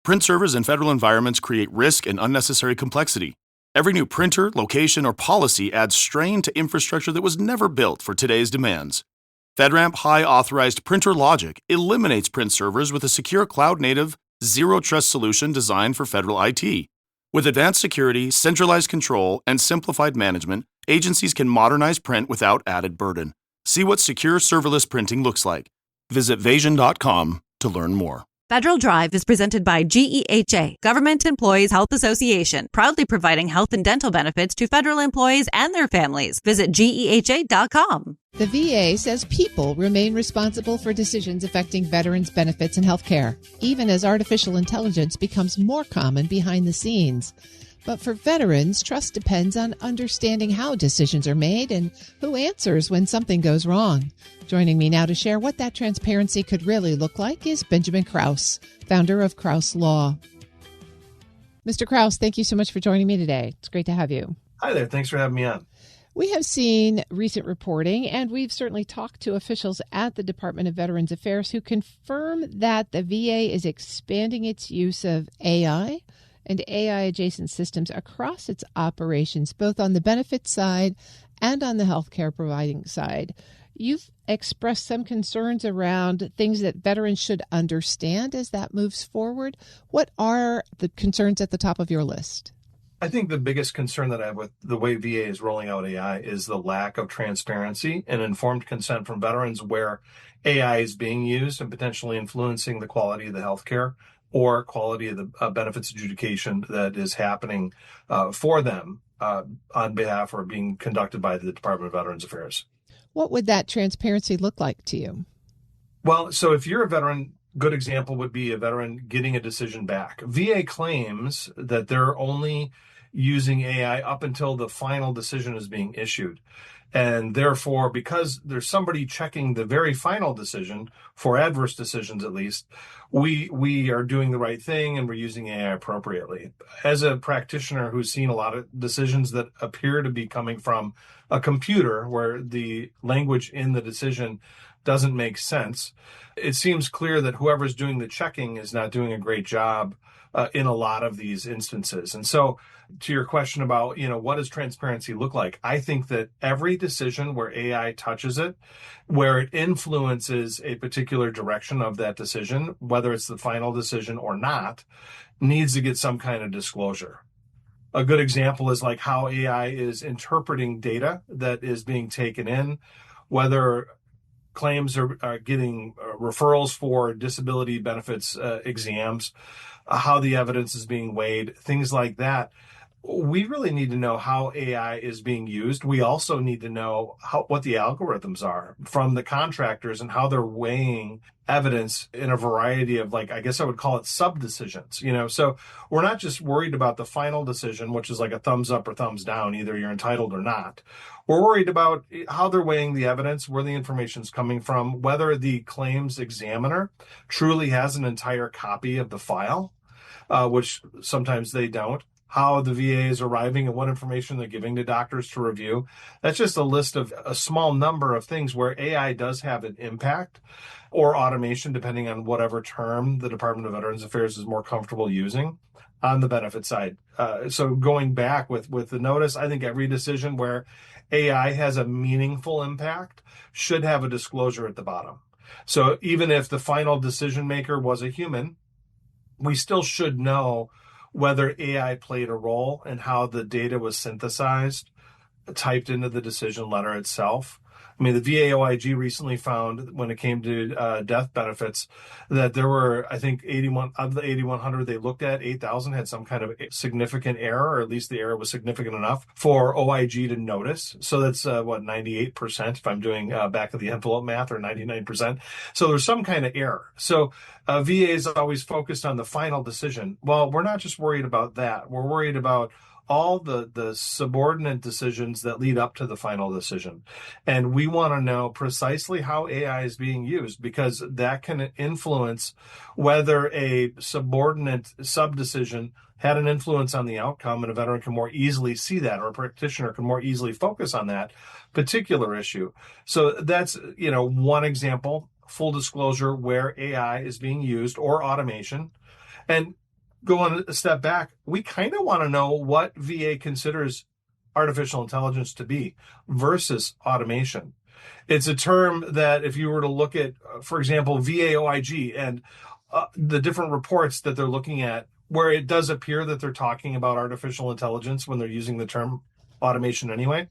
Print servers in federal environments create risk and unnecessary complexity. Every new printer, location, or policy adds strain to infrastructure that was never built for today's demands. FedRAMP High Authorized Printer Logic eliminates print servers with a secure cloud-native, zero-trust solution designed for federal IT. With advanced security, centralized control, and simplified management, agencies can modernize print without added burden. See what secure serverless printing looks like. Visit Vasion.com to learn more. Federal Drive is presented by GEHA, Government Employees Health Association, proudly providing health and dental benefits to federal employees and their families. Visit GEHA.com. The VA says people remain responsible for decisions affecting veterans' benefits and health care, even as artificial intelligence becomes more common behind the scenes. But for veterans, trust depends on understanding how decisions are made and who answers when something goes wrong. Joining me now to share what that transparency could really look like is Benjamin Krause, founder of Krause Law. Mr. Krause, thank you so much for joining me today. It's great to have you. Hi there. Thanks for having me on. We have seen recent reporting, and we've certainly talked to officials at the Department of Veterans Affairs who confirm that the VA is expanding its use of AI and AI-adjacent systems across its operations, both on the benefits side and on the healthcare providing side. You've expressed some concerns around things that veterans should understand as that moves forward. What are the concerns at the top of your list? I think the biggest concern that I have with the way VA is rolling out AI is the lack of transparency and informed consent from veterans where AI is being used and potentially influencing the quality of the healthcare or quality of the benefits adjudication that is happening for them on behalf or being conducted by the Department of Veterans Affairs. What would that transparency look like to you? Well, so if you're a veteran, good example would be a veteran getting a decision back. VA claims that they're only using AI up until the final decision is being issued. And therefore, because there's somebody checking the very final decision, for adverse decisions at least, we are doing the right thing and we're using AI appropriately. As a practitioner who's seen a lot of decisions that appear to be coming from a computer where the language in the decision doesn't make sense, it seems clear that whoever's doing the checking is not doing a great job in a lot of these instances. And so to your question about, what does transparency look like? I think that every decision where AI touches it, where it influences a particular direction of that decision, whether it's the final decision or not, needs to get some kind of disclosure. A good example is like how AI is interpreting data that is being taken in, whether claims are getting referrals for disability benefits exams, how the evidence is being weighed, things like that. We really need to know how AI is being used. We also need to know what the algorithms are from the contractors and how they're weighing evidence in a variety of, I guess I would call it sub-decisions. So we're not just worried about the final decision, which is like a thumbs up or thumbs down, either you're entitled or not. We're worried about how they're weighing the evidence, where the information's coming from, whether the claims examiner truly has an entire copy of the file, which sometimes they don't, how the VA is arriving and what information they're giving to doctors to review. That's just a list of a small number of things where AI does have an impact, or automation, depending on whatever term the Department of Veterans Affairs is more comfortable using on the benefit side. So going back with the notice, I think every decision where AI has a meaningful impact should have a disclosure at the bottom. So even if the final decision maker was a human, we still should know whether AI played a role in how the data was synthesized, typed into the decision letter itself. I mean, the VA OIG recently found, when it came to death benefits, that there were, I think, 81 of the 8,100 they looked at, 8,000 had some kind of significant error, or at least the error was significant enough for OIG to notice. So that's 98%, if I'm doing back of the envelope math, or 99%. So there's some kind of error. So VA is always focused on the final decision. Well, we're not just worried about that. We're worried about all the subordinate decisions that lead up to the final decision. And we want to know precisely how AI is being used, because that can influence whether a subordinate sub-decision had an influence on the outcome, and a veteran can more easily see that, or a practitioner can more easily focus on that particular issue. So that's, one example, full disclosure, where AI is being used, or automation. And going a step back, we kind of want to know what VA considers artificial intelligence to be versus automation. It's a term that if you were to look at, for example, VAOIG and the different reports that they're looking at, where it does appear that they're talking about artificial intelligence when they're using the term automation anyway,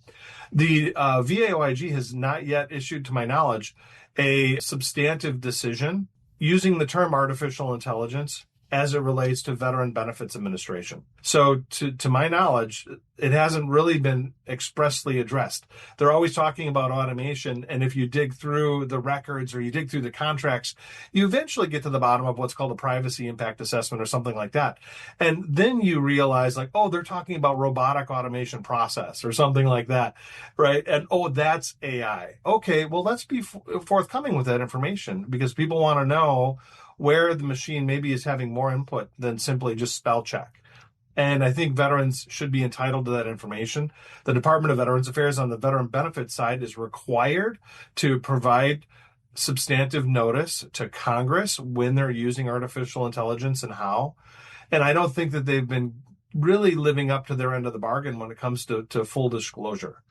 the VAOIG has not yet issued, to my knowledge, a substantive decision using the term artificial intelligence as it relates to Veteran Benefits Administration. So to my knowledge, it hasn't really been expressly addressed. They're always talking about automation, and if you dig through the records or you dig through the contracts, you eventually get to the bottom of what's called a privacy impact assessment or something like that. And then you realize, like, oh, they're talking about robotic automation process or something like that, right? And oh, that's AI. Okay, well, let's be forthcoming with that information, because people want to know where the machine maybe is having more input than simply just spell check. And I think veterans should be entitled to that information. The Department of Veterans Affairs on the veteran benefits side is required to provide substantive notice to Congress when they're using artificial intelligence and how. And I don't think that they've been really living up to their end of the bargain when it comes to full disclosure.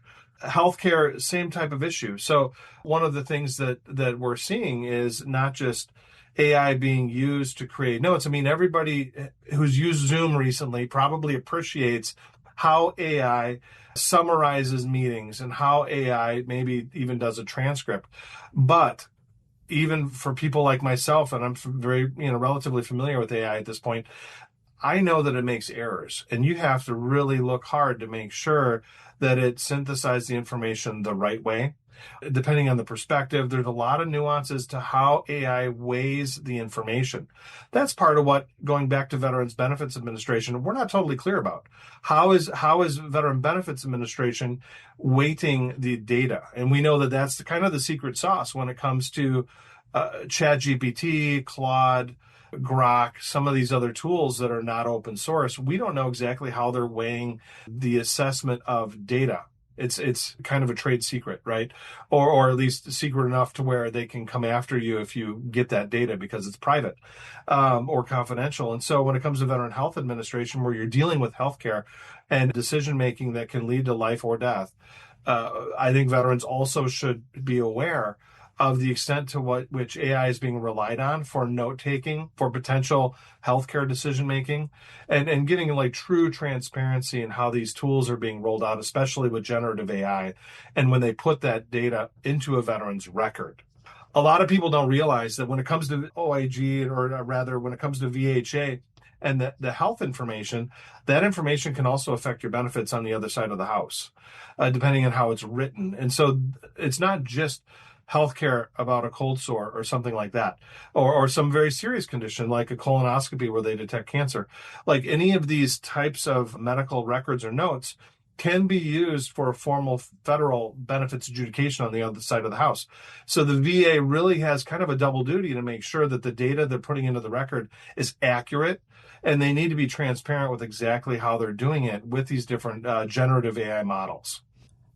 Healthcare, same type of issue. So one of the things that we're seeing is not just AI being used to create notes. I mean, everybody who's used Zoom recently probably appreciates how AI summarizes meetings and how AI maybe even does a transcript. But even for people like myself, and I'm very, relatively familiar with AI at this point, I know that it makes errors, and you have to really look hard to make sure that it synthesizes the information the right way. Depending on the perspective, there's a lot of nuances to how AI weighs the information. That's part of what, going back to Veterans Benefits Administration, we're not totally clear about. How is Veteran Benefits Administration weighting the data? And we know that that's kind of the secret sauce when it comes to ChatGPT, Claude, Grok, some of these other tools that are not open source. We don't know exactly how they're weighing the assessment of data. It's kind of a trade secret, right? Or at least secret enough to where they can come after you if you get that data because it's private or confidential. And so when it comes to Veteran Health Administration, where you're dealing with healthcare and decision-making that can lead to life or death, I think veterans also should be aware of the extent to which AI is being relied on for note-taking, for potential healthcare decision-making, and getting like true transparency in how these tools are being rolled out, especially with generative AI, and when they put that data into a veteran's record. A lot of people don't realize that when it comes to OIG, or rather when it comes to VHA and the health information, that information can also affect your benefits on the other side of the house, depending on how it's written. And so it's not just healthcare about a cold sore or something like that, or some very serious condition like a colonoscopy where they detect cancer. Like any of these types of medical records or notes can be used for a formal federal benefits adjudication on the other side of the house. So the VA really has kind of a double duty to make sure that the data they're putting into the record is accurate, and they need to be transparent with exactly how they're doing it with these different generative AI models.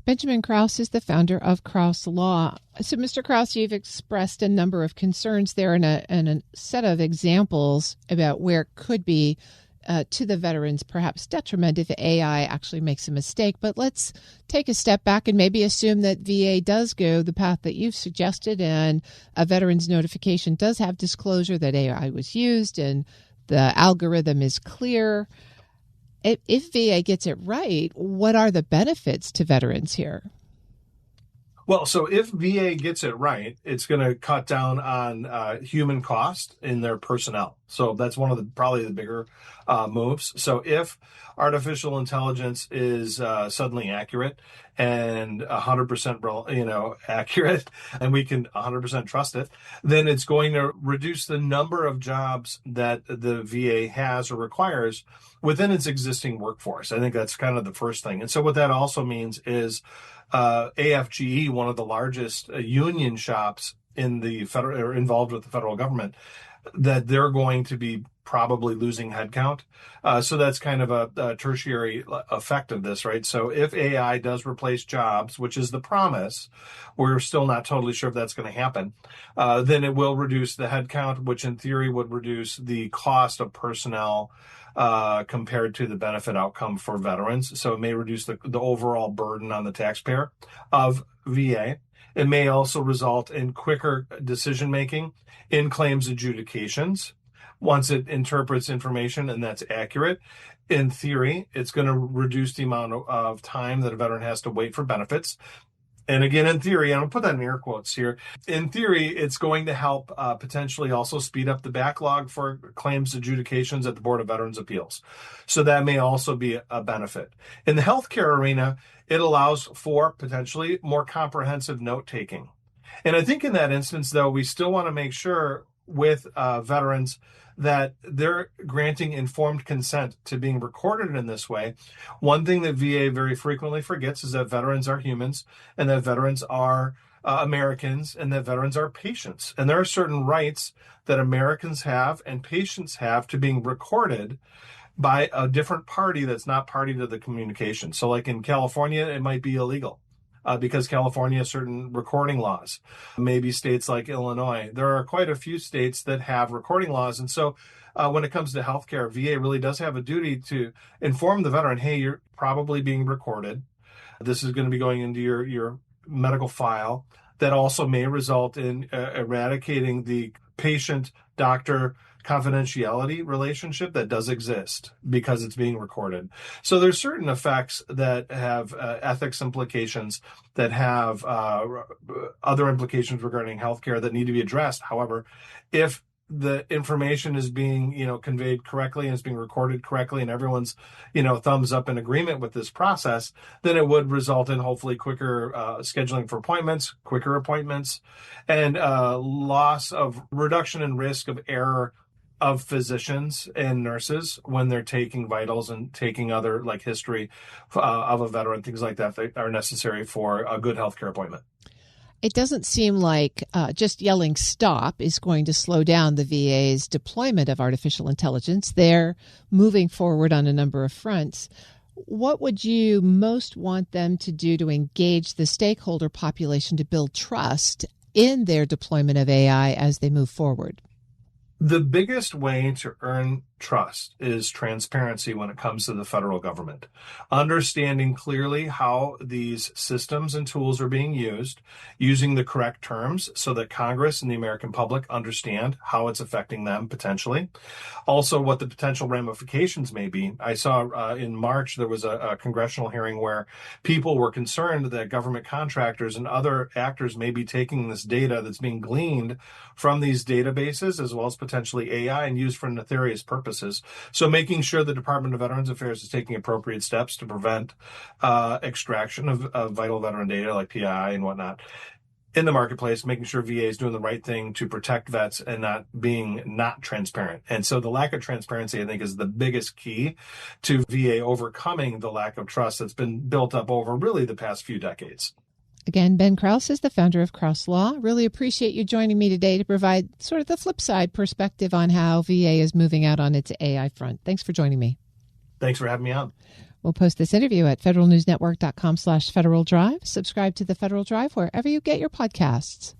Benjamin Krause is the founder of Krause Law. So, Mr. Krause, you've expressed a number of concerns there and a set of examples about where it could be to the veterans, perhaps detriment if AI actually makes a mistake. But let's take a step back and maybe assume that VA does go the path that you've suggested, and a veteran's notification does have disclosure that AI was used and the algorithm is clear. If VA gets it right, what are the benefits to veterans here? Well, so if VA gets it right, it's going to cut down on human cost in their personnel. So that's one of probably the bigger moves. So if artificial intelligence is suddenly accurate and 100% accurate, and we can 100% trust it, then it's going to reduce the number of jobs that the VA has or requires within its existing workforce. I think that's kind of the first thing. And so what that also means is AFGE, one of the largest union shops in the federal, or involved with the federal government, that they're going to be probably losing headcount. So that's kind of a tertiary effect of this, right? So if AI does replace jobs, which is the promise, we're still not totally sure if that's going to happen, then it will reduce the headcount, which in theory would reduce the cost of personnel compared to the benefit outcome for veterans. So it may reduce the overall burden on the taxpayer of VA. It may also result in quicker decision-making in claims adjudications. Once it interprets information and that's accurate, in theory, it's going to reduce the amount of time that a veteran has to wait for benefits. And again, in theory, I'm going to put that in air quotes here. In theory, it's going to help potentially also speed up the backlog for claims adjudications at the Board of Veterans Appeals. So that may also be a benefit. In the healthcare arena, it allows for potentially more comprehensive note-taking. And I think in that instance, though, we still want to make sure with veterans that they're granting informed consent to being recorded in this way. One thing that VA very frequently forgets is that veterans are humans and that veterans are Americans and that veterans are patients. And there are certain rights that Americans have and patients have to being recorded by a different party that's not party to the communication. So like in California, it might be illegal. Because California has certain recording laws. Maybe states like Illinois. There are quite a few states that have recording laws. And so when it comes to healthcare, VA really does have a duty to inform the veteran, hey, you're probably being recorded. This is going to be going into your medical file. That also may result in eradicating the patient-doctor confidentiality relationship that does exist because it's being recorded. So there's certain effects that have ethics implications, that have other implications regarding healthcare that need to be addressed. However, if the information is being, conveyed correctly and is being recorded correctly and everyone's, thumbs up in agreement with this process, then it would result in hopefully quicker scheduling for appointments, quicker appointments, and reduction in risk of error of physicians and nurses when they're taking vitals and taking other like history of a veteran, things like that are necessary for a good healthcare appointment. It doesn't seem like just yelling stop is going to slow down the VA's deployment of artificial intelligence. They're moving forward on a number of fronts. What would you most want them to do to engage the stakeholder population to build trust in their deployment of AI as they move forward? The biggest way to earn trust is transparency when it comes to the federal government. Understanding clearly how these systems and tools are being used, using the correct terms so that Congress and the American public understand how it's affecting them potentially. Also, what the potential ramifications may be. I saw in March there was a congressional hearing where people were concerned that government contractors and other actors may be taking this data that's being gleaned from these databases as well as potentially AI and used for nefarious purposes. So making sure the Department of Veterans Affairs is taking appropriate steps to prevent extraction of vital veteran data like PII and whatnot in the marketplace, making sure VA is doing the right thing to protect vets and not being not transparent. And so the lack of transparency, I think, is the biggest key to VA overcoming the lack of trust that's been built up over really the past few decades. Again, Ben Krause is the founder of Krause Law. Really appreciate you joining me today to provide sort of the flip side perspective on how VA is moving out on its AI front. Thanks for joining me. Thanks for having me on. We'll post this interview at federalnewsnetwork.com/Federal Drive. Subscribe to the Federal Drive wherever you get your podcasts.